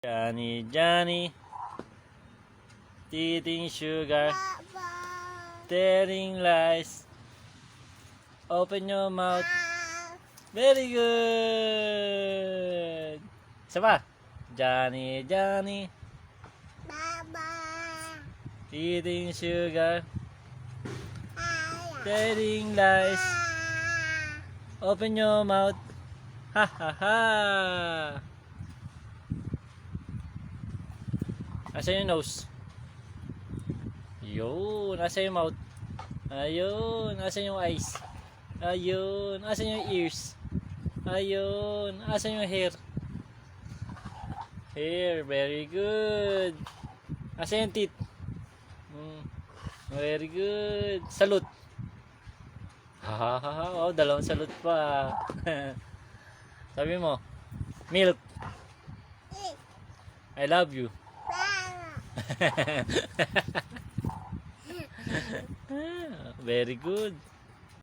Johnny, Johnny, eating sugar, telling lies. Open your mouth. Very good. Isa pa. Johnny, Johnny, eating sugar, telling lies. Open your mouth. Ha ha ha. Nasa yung nose? Yun. Nasa yung mouth? Ayun. Nasa yung eyes? Ayun. Nasa yung ears? Ayun. Nasa yung hair? Hair. Very good. Nasa yung teeth? Very good. Salute. Oh, dalawang salute pa. Sabi mo, milk. I love you. Very good.